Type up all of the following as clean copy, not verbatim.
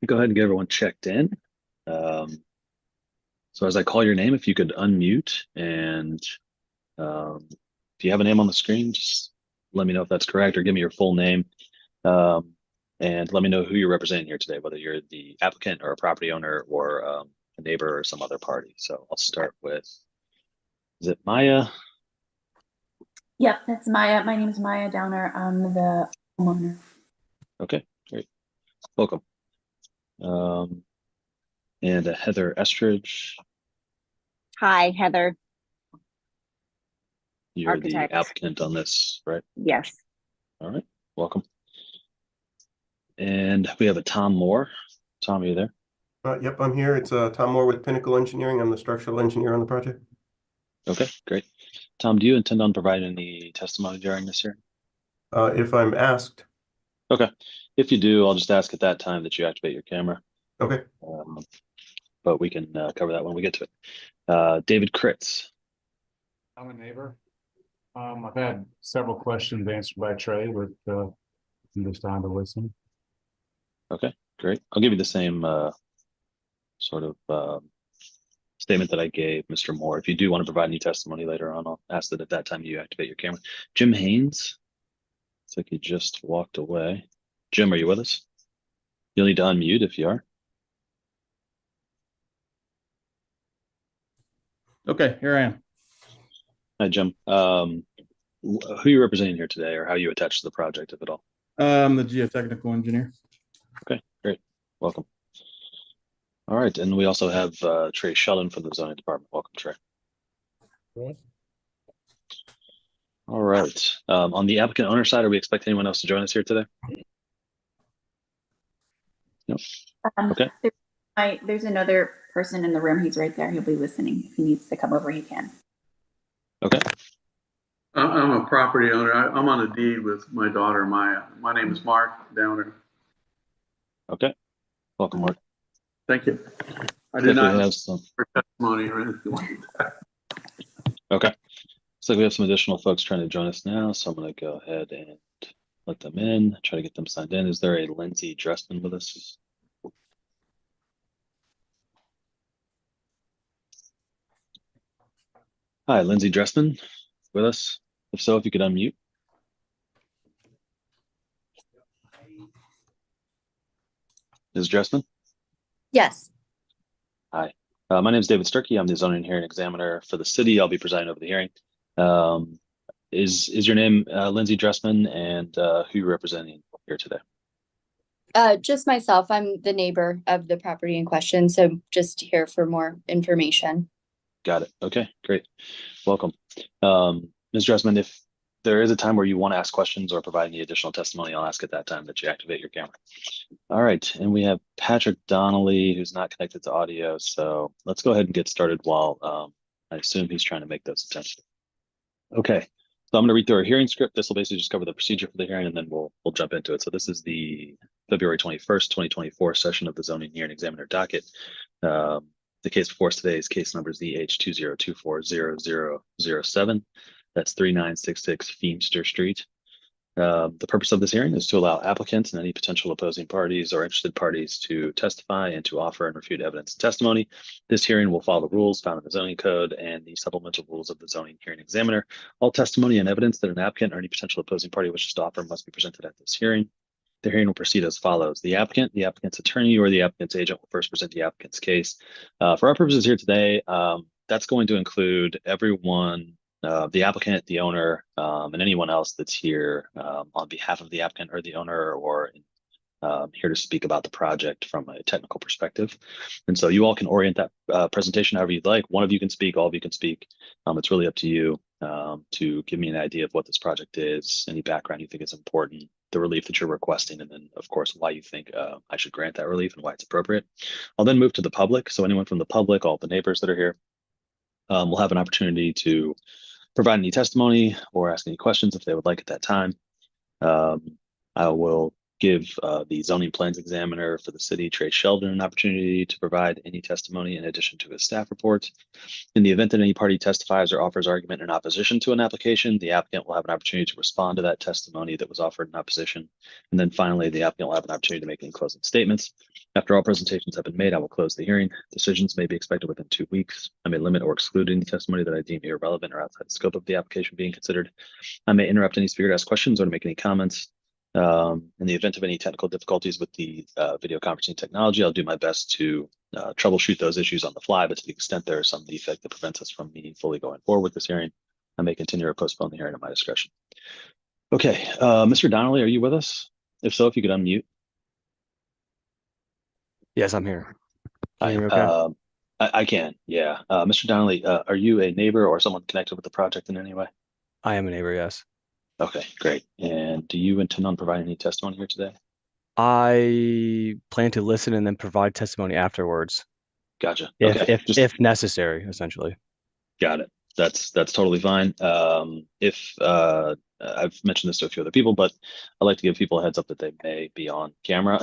Go ahead and get everyone checked in. Um, so as I call your name, if you could unmute and if you have a name on the screen, just let me know if that's correct or give me your full name. Um, and let me know who you're representing here today, whether you're the applicant or a property owner or a neighbor or some other party. So I'll start with, is it Maya? Yep, that's Maya. My name is Maya Downer. I'm the homeowner. Okay, great. Welcome. Um, and Heather Estridge, Hi, Heather, you're the architect. applicant on this, right? Yes. All right, welcome. And we have a Tom Moore. Tom, are you there? Yep, I'm here. It's Tom Moore with Pinnacle Engineering. I'm the structural engineer on the project. Okay, great. Tom, do you intend on providing any testimony during this hearing? If I'm asked. Okay. If you do, I'll just ask at that time that you activate your camera. Okay. But we can cover that when we get to it. David Kritz. I'm a neighbor. I've had several questions answered by Trey with this time to listen. Okay, great. I'll give you the same sort of statement that I gave Mr. Moore. If you do want to provide any testimony later on, I'll ask that at that time you activate your camera. Jim Haynes. Looks like he just walked away. Jim, are you with us? You'll need to unmute if you are. Okay, here I am. Hi, Jim. Who are you representing here today, or how you attached to the project, if at all? I'm the geotechnical engineer. Okay, great. Welcome. All right, and we also have Trey Sheldon from the zoning department. Welcome, Trey. All right. On the applicant owner side, are we expecting anyone else to join us here today? No. Okay. There's another person in the room. He's right there. He'll be listening. If he needs to come over, he can. Okay. I'm a property owner. I'm on a deed with my daughter, Maya. My name is Mark Downer. Okay. Welcome, Mark. Thank you. I Looks did like we not have some. for testimony or anything like that. Okay. Looks like we have some additional folks trying to join us now, so I'm going to go ahead and let them in, try to get them signed in. Is there a Lindsay Dressman with us? Hi, Lindsay Dressman with us? If so, if you could unmute. Ms. Dressman? Yes. Hi. My name is David Sturkey. I'm the zoning hearing examiner for the city. I'll be presiding over the hearing. Is your name Lindsay Dressman, and who you're representing here today? Just myself. I'm the neighbor of the property in question, so just here for more information. Got it. Okay, great. Welcome. Ms. Dressman, if there is a time where you want to ask questions or provide any additional testimony, I'll ask at that time that you activate your camera. All right, and we have Patrick Donnelly, who's not connected to audio, so let's go ahead and get started while I assume he's trying to make those attempts. Okay, so I'm going to read through our hearing script. This will basically just cover the procedure for the hearing, and then we'll jump into it. So this is the February 21st, 2024 session of the zoning hearing examiner docket. The case before us today is case number Zh20240007. That's 3966 Feemster Street. The purpose of this hearing is to allow applicants and any potential opposing parties or interested parties to testify and to offer and refute evidence and testimony. This hearing will follow the rules found in the zoning code and the supplemental rules of the zoning hearing examiner. All testimony and evidence that an applicant or any potential opposing party wishes to offer must be presented at this hearing. The hearing will proceed as follows. The applicant, the applicant's attorney, or the applicant's agent will first present the applicant's case. For our purposes here today, that's going to include everyone, the applicant, the owner, and anyone else that's here on behalf of the applicant or the owner, or here to speak about the project from a technical perspective. And so you all can orient that presentation however you'd like. One of you can speak, all of you can speak. It's really up to you to give me an idea of what this project is, any background you think is important, the relief that you're requesting, and then of course why you think I should grant that relief and why it's appropriate. I'll then move to the public. So anyone from the public, all the neighbors that are here, will have an opportunity to provide any testimony or ask any questions if they would like at that time. I will give the zoning plans examiner for the city, Trey Sheldon, an opportunity to provide any testimony in addition to his staff report. In the event that any party testifies or offers argument in opposition to an application, the applicant will have an opportunity to respond to that testimony that was offered in opposition. And then finally, the applicant will have an opportunity to make any closing statements. After all presentations have been made, I will close the hearing. Decisions may be expected within 2 weeks. I may limit or exclude any testimony that I deem irrelevant or outside the scope of the application being considered. I may interrupt any speaker to ask questions or to make any comments. In the event of any technical difficulties with the video conferencing technology, I'll do my best to troubleshoot those issues on the fly, but to the extent there is some defect that prevents us from meaningfully going forward with this hearing, I may continue or postpone the hearing at my discretion. Okay, Mr. Donnelly, are you with us? If so, if you could unmute. Yes, I'm here. Can you hear me okay? I can, yeah. Mr. Donnelly, are you a neighbor or someone connected with the project in any way? I am a neighbor, yes. Okay, great. And do you intend on providing any testimony here today? I plan to listen and then provide testimony afterwards. Gotcha. If Okay. if necessary, essentially. Got it. That's totally fine. If I've mentioned this to a few other people, but I like to give people a heads up that they may be on camera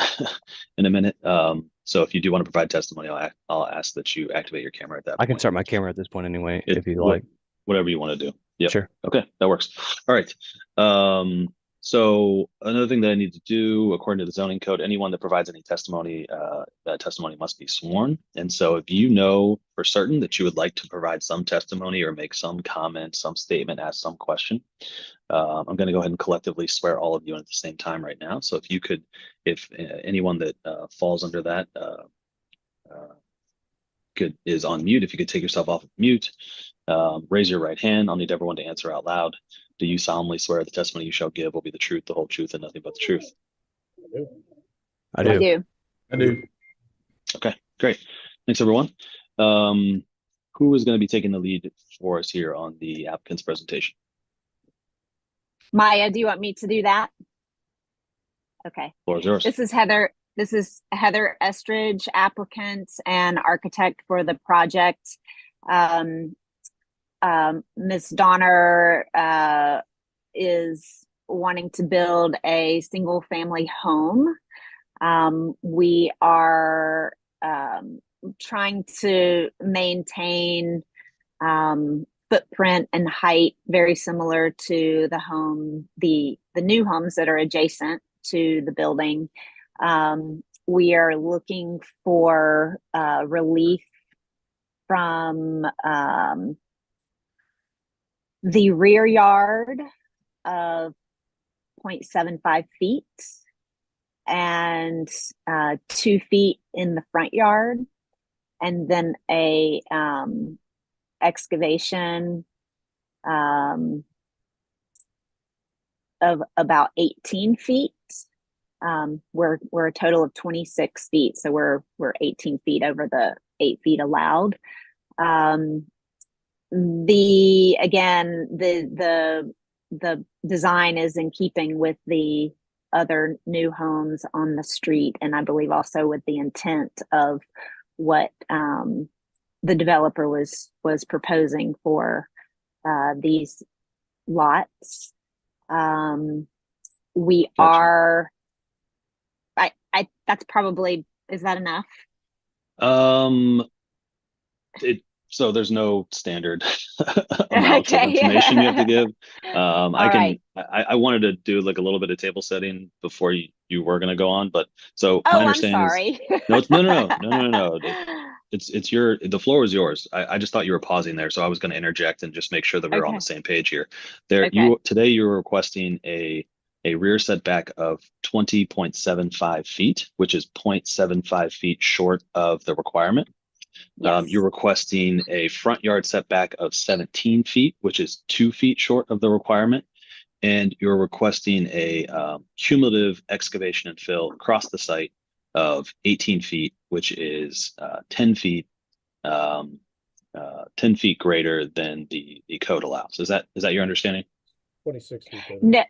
in a minute. So if you do want to provide testimony, I'll ask that you activate your camera at that I point. can start my camera at this point anyway, if you'd like. Whatever you want to do. Yep. Sure. Okay, that works. All right. So another thing that I need to do, according to the zoning code, anyone that provides any testimony, that testimony must be sworn. And so if you know for certain that you would like to provide some testimony or make some comment, some statement, ask some question, I'm going to go ahead and collectively swear all of you in at the same time right now. So if you could, if anyone that falls under that is on mute, if you could take yourself off of mute, raise your right hand. I'll need everyone to answer out loud. Do you solemnly swear the testimony you shall give will be the truth, the whole truth, and nothing but the truth? I do. I do. Okay, great. Thanks, everyone. Who is going to be taking the lead for us here on the applicant's presentation? Maya, do you want me to do that? Okay. Floor is yours. This is Heather. This is Heather Estridge, applicant and architect for the project. Ms. Donner is wanting to build a single family home. We are trying to maintain footprint and height very similar to the home, the new homes that are adjacent to the building. We are looking for relief from the rear yard of 0.75 feet and 2 feet in the front yard, and then a excavation of about 18 feet. We're a total of 26 feet, so we're 18 feet over the 8 feet allowed. The design is in keeping with the other new homes on the street, and I believe also with the intent of what the developer was proposing for these lots. We Gotcha. are. That's probably, is that enough? So there's no standard amounts of information you have to give. I wanted to do like a little bit of table setting before you were going to go on, but so my understanding I'm sorry. is no. It's the floor is yours. I just thought you were pausing there, so I was going to interject and just make sure that we were on the same page here. Today you were requesting a rear setback of 20.75 feet, which is 0.75 feet short of the requirement. Yes. You're requesting a front yard setback of 17 feet, which is 2 feet short of the requirement. And you're requesting a cumulative excavation and fill across the site of 18 feet, which is 10 feet greater than the code allows. Is that your understanding? 26 feet. No,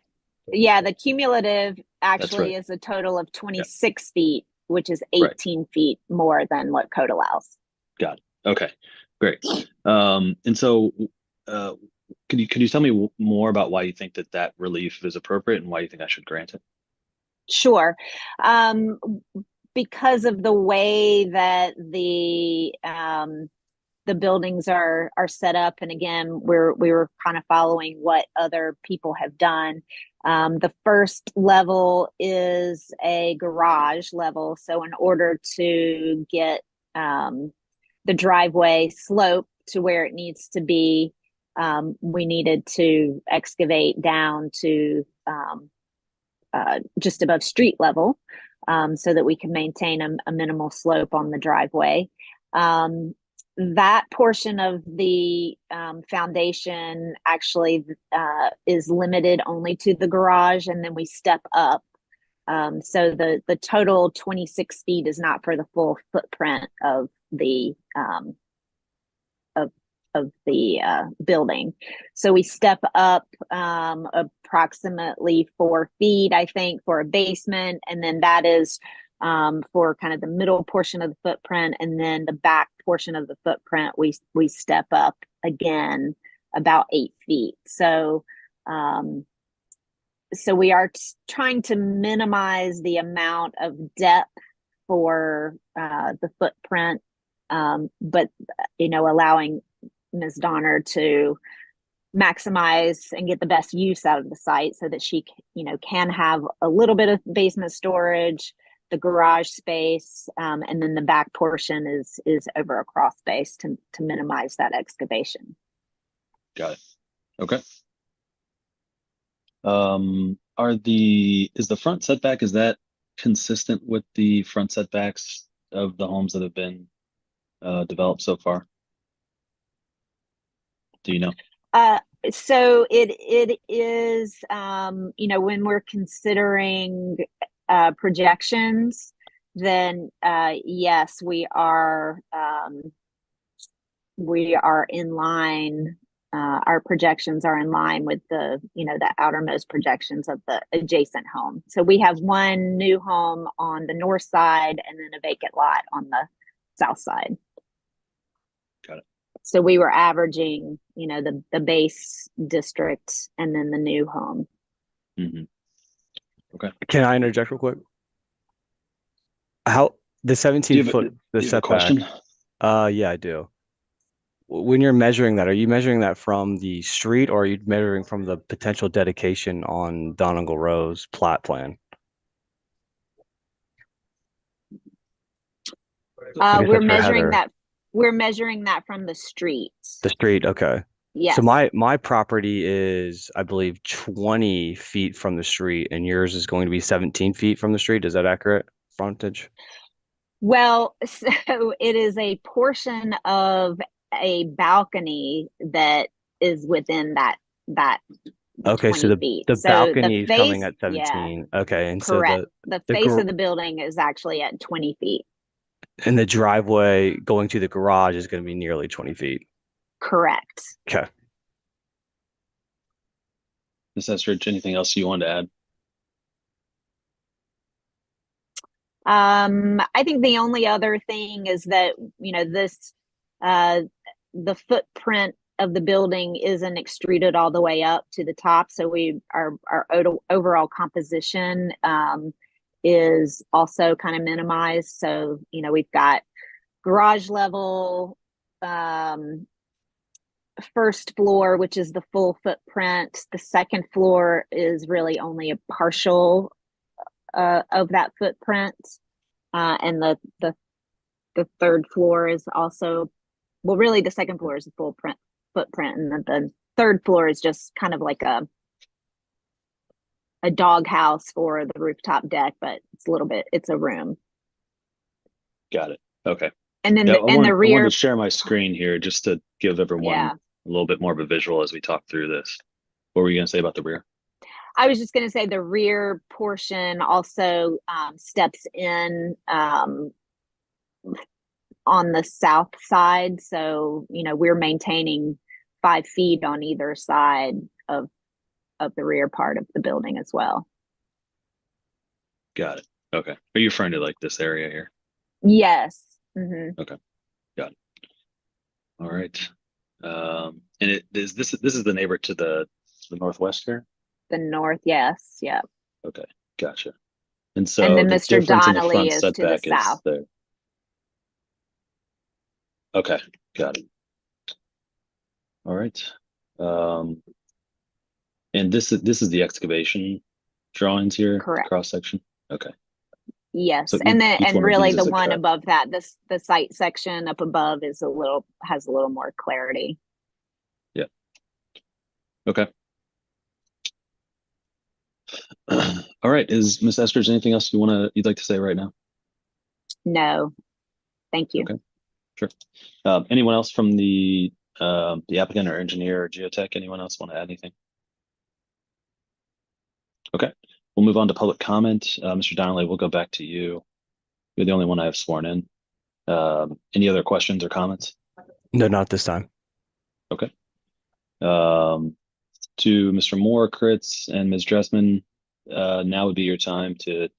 yeah, the cumulative actually right. is a total of 26 feet, which is 18 feet more than what code allows. Got it. Okay, great. And so could you tell me more about why you think that relief is appropriate and why you think I should grant it? Sure. Because of the way that the buildings are set up, and again, we were kind of following what other people have done. The first level is a garage level, so in order to get the driveway slope to where it needs to be, we needed to excavate down to just above street level, so that we can maintain a minimal slope on the driveway. That portion of the foundation actually is limited only to the garage, and then we step up. So the total 26 feet is not for the full footprint of the building. So we step up approximately 4 feet, I think, for a basement, and then that is for kind of the middle portion of the footprint, and then the back portion of the footprint we step up again about 8 feet. So so we are trying to minimize the amount of depth for the footprint, but allowing Ms. Donner to maximize and get the best use out of the site so that she can have a little bit of basement storage, the garage space, and then the back portion is over a crawl space to minimize that excavation. Got it. Okay. Is the front setback, is that consistent with the front setbacks of the homes that have been developed so far? Do you know? So it is, when we're considering projections, then yes, we are in line. Our projections are in line with the outermost projections of the adjacent home. So we have one new home on the north side and then a vacant lot on the south side. Got it. So we were averaging, the base district and then the new home. Mm-hmm. Okay. Can I interject real quick? How the 17-foot the do you have a setback? question? Yeah, I do. When you're measuring that, are you measuring that from the street, or are you measuring from the potential dedication on Donegal Rowe's plat plan? We're measuring that. We're measuring that from the street. The street, okay. Yes. So my property is, I believe, 20 feet from the street, and yours is going to be 17 feet from the street. Is that accurate frontage? Well, so it is a portion of a balcony that is within that Okay, so 20 the feet. the So balcony is coming face, at 17. Okay, and correct. so The the face of the building is actually at 20 feet. and the driveway going to the garage is going to be nearly 20 feet. Correct. Okay. Ms. Estridge, anything else you wanted to add? I think the only other thing is that, this, the footprint of the building isn't extruded all the way up to the top. So our overall composition, is also kind of minimized. So, we've got garage level, first floor, which is the full footprint. The second floor is really only a partial of that footprint, and the third floor is also, well, really the second floor is a full footprint, and the third floor is just kind of like a dog house for the rooftop deck, but it's a room. Got it. Okay. And then Yeah, the I rear. wanted to share my screen here just to give everyone Yeah. a little bit more of a visual as we talk through this. What were you going to say about the rear? I was just going to say the rear portion also steps in on the south side. So, we're maintaining 5 feet on either side of the rear part of the building as well. Got it. Okay. Are you referring to like this area here? Yes. Mm-hmm. Okay. Got it. All right. And this is the neighbor to the northwest here? The north, yes. Yeah. Okay. Gotcha. And so And then the Mr. difference in the Donnelly front is to the setback is south. there. Okay, got it. All right. And this is the excavation drawings here, Correct. cross section. Okay. Yes, So and each one of really these the is a one cut. above that, the site section up above has a little more clarity. Yeah. Okay. All right. Is Ms. Esters anything else you'd like to say right now? No, thank you. Okay. Sure. Anyone else from the applicant or engineer or geotech? Anyone else want to add anything? Okay. We'll move on to public comment. Mr. Donnelly, we'll go back to you. You're the only one I have sworn in. Any other questions or comments? No, not this time. Okay. To Mr. Moore, Kritz, and Ms. Dressman, now would be your time to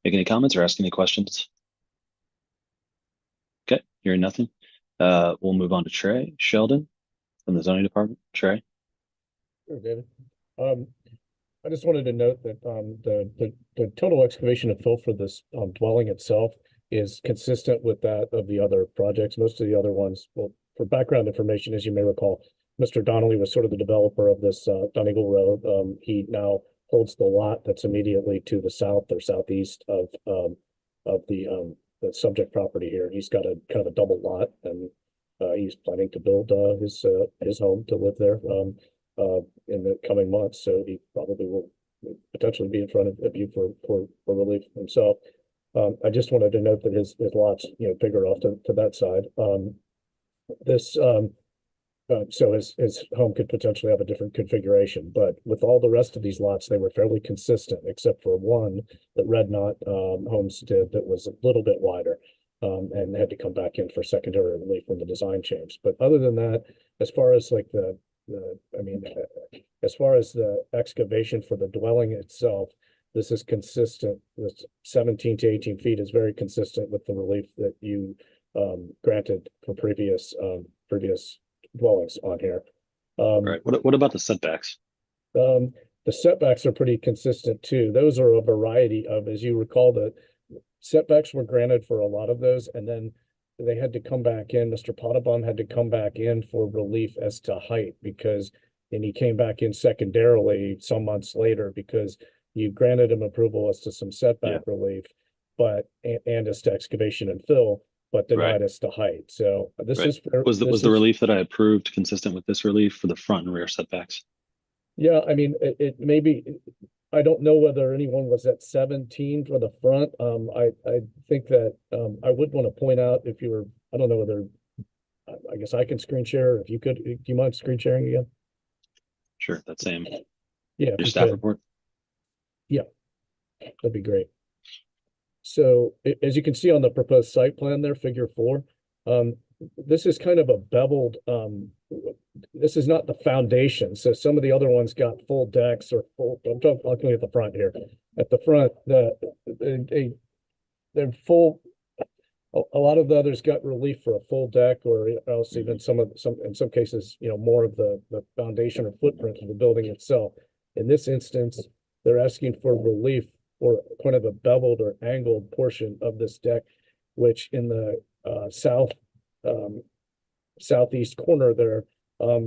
make any comments or ask any questions. Okay, hearing nothing. We'll move on to Trey Sheldon from the zoning department. Trey. Sure, David. I just wanted to note that the total excavation and fill for this dwelling itself is consistent with that of the other projects. Most of the other ones, well, for background information, as you may recall, Mr. Donnelly was sort of the developer of this Donegal Road. He now holds the lot that's immediately to the south or southeast of the subject property here. He's got a kind of a double lot, and he's planning to build his home to live there in the coming months. So he probably will potentially be in front of you for relief himself. I just wanted to note that his lot's bigger off to that side. So his home could potentially have a different configuration, but with all the rest of these lots, they were fairly consistent, except for one that Red Knot Homes did that was a little bit wider, and had to come back in for secondary relief when the design changed. But other than that, as far as like as far as the excavation for the dwelling itself, this is consistent. This 17 to 18 feet is very consistent with the relief that you granted for previous dwellings on here. Right. What about the setbacks? The setbacks are pretty consistent too. Those are a variety of, as you recall, the setbacks were granted for a lot of those, and then they had to come back in. Mr. Potabom had to come back in for relief as to height and he came back in secondarily some months later because you granted him approval as to some setback relief, and as to excavation and fill, but denied us to height. So this is was the relief that I approved consistent with this relief for the front and rear setbacks? Yeah, I mean, it may be. I don't know whether anyone was at 17 for the front. I think that I would want to point out if you were. I don't know whether. I guess I can screen share. If you could, do you mind screen sharing again? Sure, that same. Yeah, Your staff report. Yeah, that'd be great. So as you can see on the proposed site plan there, figure 4, this is kind of a beveled, this is not the foundation. So some of the other ones got full decks or full, I'm talking at the front here. At the front, they're full. A lot of the others got relief for a full deck, or else even in some cases, more of the foundation or footprint of the building itself. In this instance, they're asking for relief or kind of a beveled or angled portion of this deck, which in the southeast corner there, I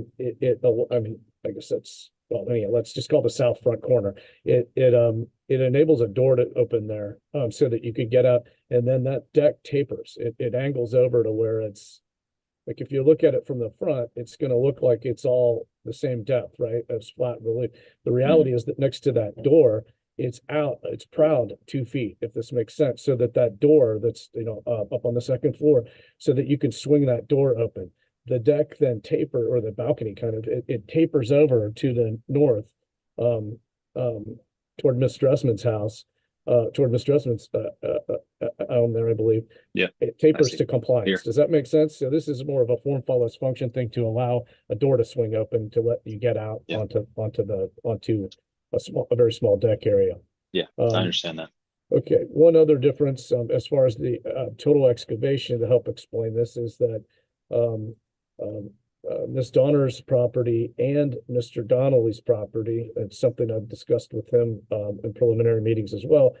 mean, I guess that's, well, anyway, let's just call the south front corner. It enables a door to open there, so that you could get out, and then that deck tapers. It angles over to where it's like, if you look at it from the front, it's going to look like it's all the same depth, right? As flat relief. The reality is that next to that door, it's proud 2 feet, if this makes sense, so that door that's up on the second floor, so that you can swing that door open. The deck then or the balcony kind of it tapers over to the north, toward Miss Dressman's house, toward Miss Dressman's home there, I believe. Yeah, it tapers to compliance. Here. Does that make sense? So this is more of a form follows function thing to allow a door to swing open to let you get out onto a very small deck area. Yeah, I understand that. Okay, one other difference as far as the total excavation to help explain this is that Ms. Donner's property and Mr. Donnelly's property, it's something I've discussed with him in preliminary meetings as well,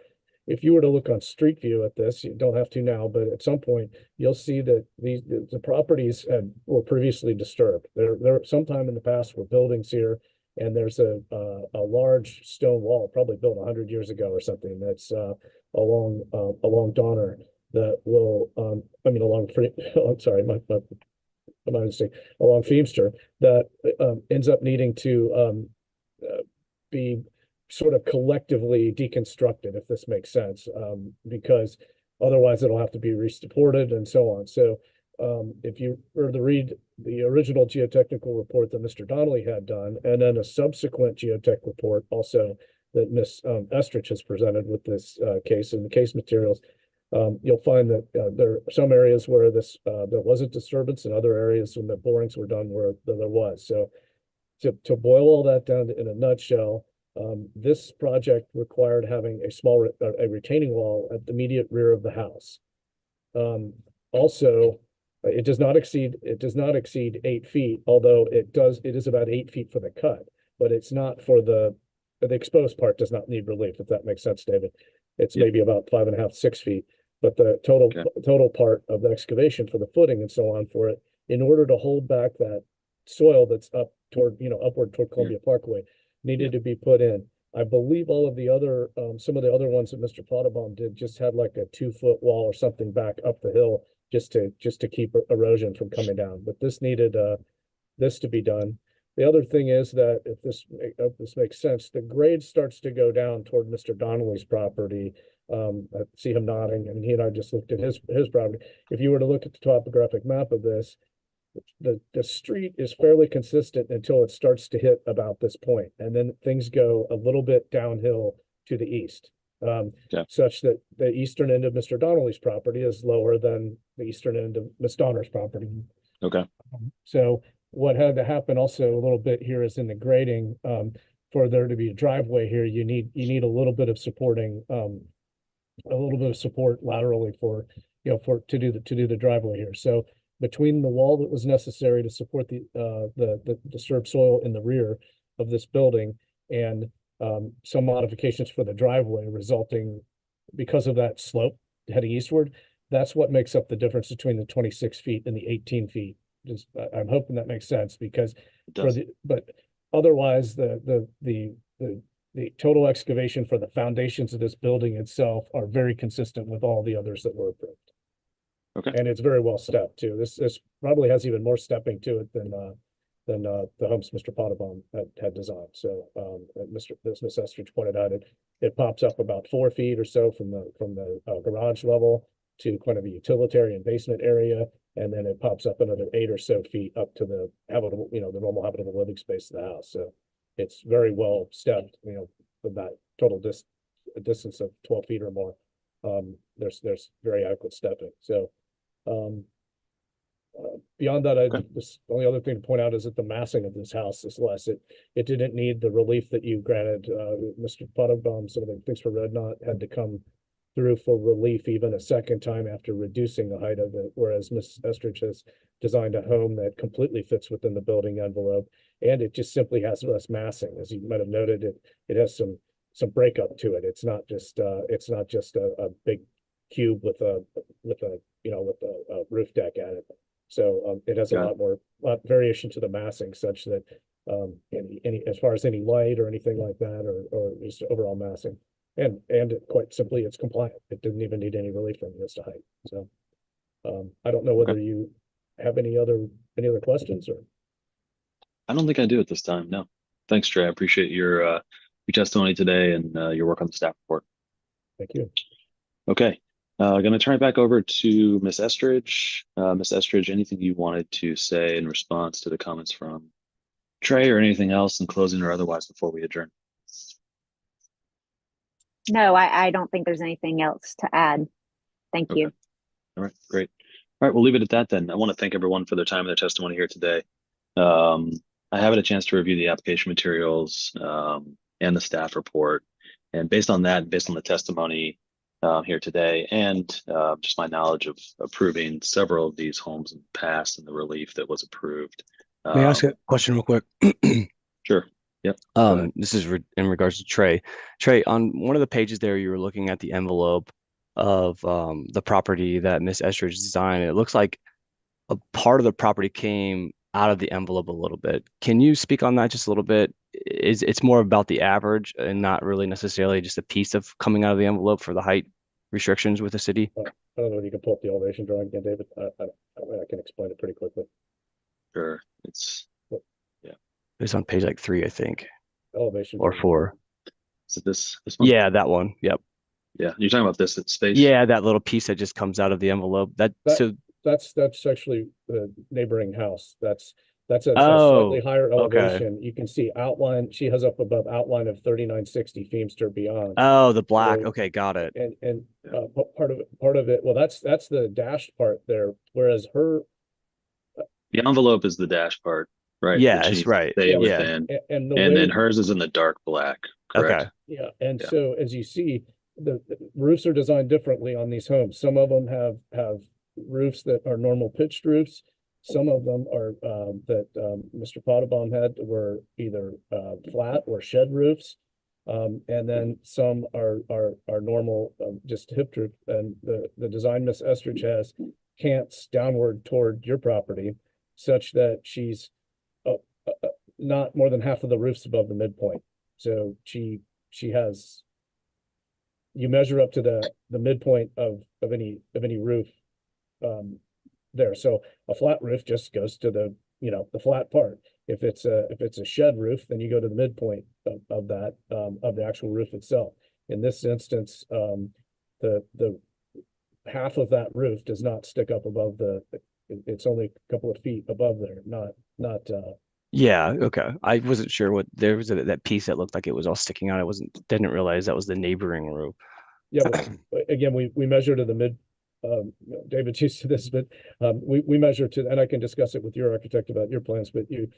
if you were to look on Street View at this, you don't have to now, but at some point, you'll see that the properties were previously disturbed. There sometime in the past were buildings here, and there's a large stone wall, probably built 100 years ago or something, that's along Donner that will, along I'm sorry, my mistake, along Feemster, that ends up needing to be sort of collectively deconstructed, if this makes sense, because otherwise it'll have to be resupported and so on. So if you were to read the original geotechnical report that Mr. Donnelly had done, and then a subsequent geotech report also that Ms. Estrich has presented with this case and the case materials, you'll find that there are some areas where there wasn't disturbance, and other areas when the borings were done where there was. So to boil all that down in a nutshell, this project required having a retaining wall at the immediate rear of the house. Also, it does not exceed 8 feet, although it is about 8 feet for the cut, but it's not for the exposed part does not need relief, if that makes sense, David. It's maybe about 5.5, 6 feet, but the total part of the excavation for the footing and so on for it, in order to hold back that soil that's upward toward Columbia Parkway, needed to be put in. I believe all of the other, some of the other ones that Mr. Potterbaum did just had like a 2-foot wall or something back up the hill just to keep erosion from coming down. But this needed this to be done. The other thing is that if this makes sense, the grade starts to go down toward Mr. Donnelly's property. I see him nodding, and he and I just looked at his property. If you were to look at the topographic map of this, the street is fairly consistent until it starts to hit about this point, and then things go a little bit downhill to the east, such that the eastern end of Mr. Donnelly's property is lower than the eastern end of Miss Donner's property. Okay. So what had to happen also a little bit here is in the grading, for there to be a driveway here, you need a little bit of supporting, a little bit of support laterally for to do the driveway here. So between the wall that was necessary to support the disturbed soil in the rear of this building and some modifications for the driveway resulting because of that slope heading eastward, that's what makes up the difference between the 26 feet and the 18 feet. Just I'm hoping that makes sense, because but otherwise the total excavation for the foundations of this building itself are very consistent with all the others that were approved. Okay. And it's very well stepped too. This probably has even more stepping to it than the homes Mr. Potterbaum had designed. So Ms. Estrich pointed out, it pops up about 4 feet or so from the garage level to kind of a utilitarian basement area, and then it pops up another 8 or so feet up to the habitable, the normal habitable living space of the house. So it's very well stepped, with that total distance of 12 feet or more. There's very adequate stepping. So beyond that, the only other thing to point out is that the massing of this house is less. It didn't need the relief that you granted. Mr. Potterbaum, some of the things for Red Knot had to come through for relief even a second time after reducing the height of it, whereas Ms. Estrich has designed a home that completely fits within the building envelope, and it just simply has less massing. As you might have noted, it has some breakup to it. It's not just a big cube with a roof deck at it. So it has a lot variation to the massing, such that any as far as any light or anything like that, or just overall massing, and quite simply, it's compliant. It didn't even need any relief from this to height. So I don't know whether you have any other questions, or. I don't think I do at this time. No. Thanks, Trey. I appreciate your testimony today and your work on the staff report. Thank you. Okay. Going to turn it back over to Ms. Estrich. Ms. Estrich, anything you wanted to say in response to the comments from Trey, or anything else in closing or otherwise before we adjourn? No, I don't think there's anything else to add. Thank you. All right, great. All right, we'll leave it at that then. I want to thank everyone for their time and their testimony here today. I haven't had a chance to review the application materials and the staff report. And based on that, based on the testimony here today, and just my knowledge of approving several of these homes in the past and the relief that was approved. May I ask a question real quick? Sure. Yep. Go ahead. This is in regards to Trey. Trey, on one of the pages there, you were looking at the envelope of the property that Miss Estridge designed. It looks like a part of the property came out of the envelope a little bit. Can you speak on that just a little bit? It's more about the average and not really necessarily just a piece of coming out of the envelope for the height restrictions with the city? I don't know if you can pull up the elevation drawing again, David. I can explain it pretty quickly. Sure. It's It's on page like 3, I think, Elevation. or drawing. 4. is it this one? Yeah, that one. Yep. Yeah. You're talking about this space? Yeah, that little piece that just comes out of the envelope. So That's actually the neighboring house. That's a Oh, slightly higher okay. elevation. You can see outline. She has up above outline of 3960 Feemster beyond. Oh, the black. So- Okay, got it. And part of it. Well, that's the dashed part there. Whereas her The envelope is the dash part, right? Yeah, that she it's needs to right. Stay Yeah. within. and the And way then hers is in the dark black, correct? Okay. Yeah, and Yeah. so as you see, the roofs are designed differently on these homes. Some of them have roofs that are normal pitched roofs. Some of them are that Mr. Potabom had were either flat or shed roofs. And then some are normal, just hip roof. And the design Miss Estridge has cants downward toward your property, such that she's not more than half of the roofs above the midpoint. So she has, you measure up to the midpoint of any roof there. So a flat roof just goes to the flat part. If it's a shed roof, then you go to the midpoint of that of the actual roof itself. In this instance, the half of that roof does not stick up above it's only a couple of feet above there, not Yeah, okay. I wasn't sure what there was that piece that looked like it was all sticking out. Didn't realize that was the neighboring roof. Yeah, but again, we measure to the mid, David's used to this, but we measure to, and I can discuss it with your architect about your plans, but you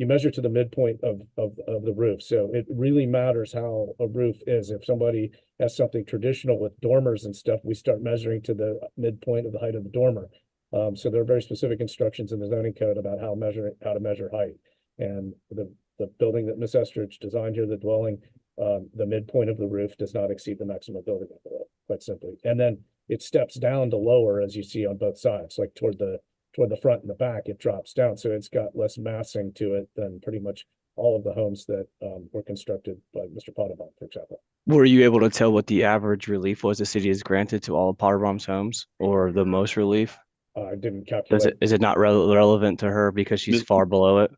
measure to the midpoint of the roof. So it really matters how a roof is. If somebody has something traditional with dormers and stuff, we start measuring to the midpoint of the height of the dormer. So there are very specific instructions in the zoning code about how to measure height. And the building that Miss Estridge designed here, the dwelling, the midpoint of the roof does not exceed the maximum building envelope, quite simply. And then it steps down to lower, as you see on both sides, like toward the front and the back, it drops down. So it's got less massing to it than pretty much all of the homes that were constructed by Mr. Potabom, for example. Were you able to tell what the average relief was the city has granted to all of Potterbom's homes, or the most relief? I didn't calculate. Is it not relevant to her because she's Miss- far below it?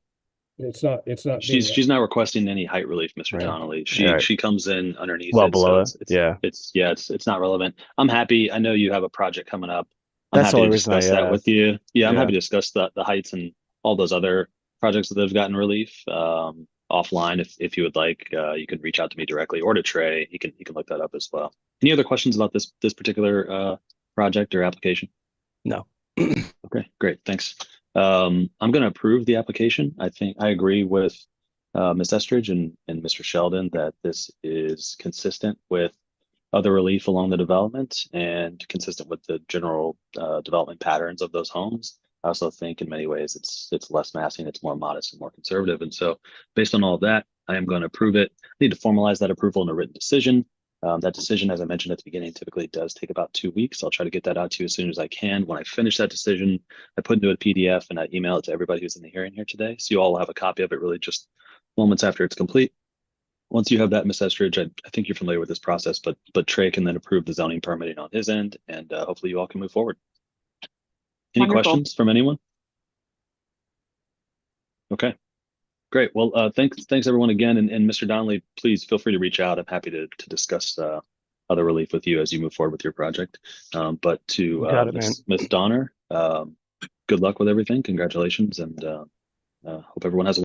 It's not. She's not requesting any height relief, Mr. Right. Donnelly. Right. She comes in underneath Well it, below so it. it's not relevant. I'm happy. I know you have a project coming up. I'm That's the happy only to reason I discuss that with asked. you. Yeah, I'm Yeah. happy to discuss the heights and all those other projects that they've gotten relief offline. If you would like, you can reach out to me directly or to Trey. He can look that up as well. Any other questions about this particular project or application? No. Okay, great. Thanks. I'm going to approve the application. I think I agree with Ms. Estridge and Mr. Sheldon that this is consistent with other relief along the development and consistent with the general development patterns of those homes. I also think in many ways it's less massing, it's more modest and more conservative. And so based on all of that, I am going to approve it. I need to formalize that approval in a written decision. That decision, as I mentioned at the beginning, typically does take about 2 weeks. I'll try to get that out to you as soon as I can. When I finish that decision, I put into a PDF and I email it to everybody who's in the hearing here today. So you all will have a copy of it really just moments after it's complete. Once you have that, Ms. Estridge, I think you're familiar with this process, but Trey can then approve the zoning permitting on his end, and hopefully you all can move forward. Any Wonderful. questions from anyone? Okay. Great. Well, thanks everyone again. And Mr. Donnelly, please feel free to reach out. I'm happy to discuss other relief with you as you move forward with your project. But to Got it, man. Ms. Donner, good luck with everything. Congratulations, and hope everyone has a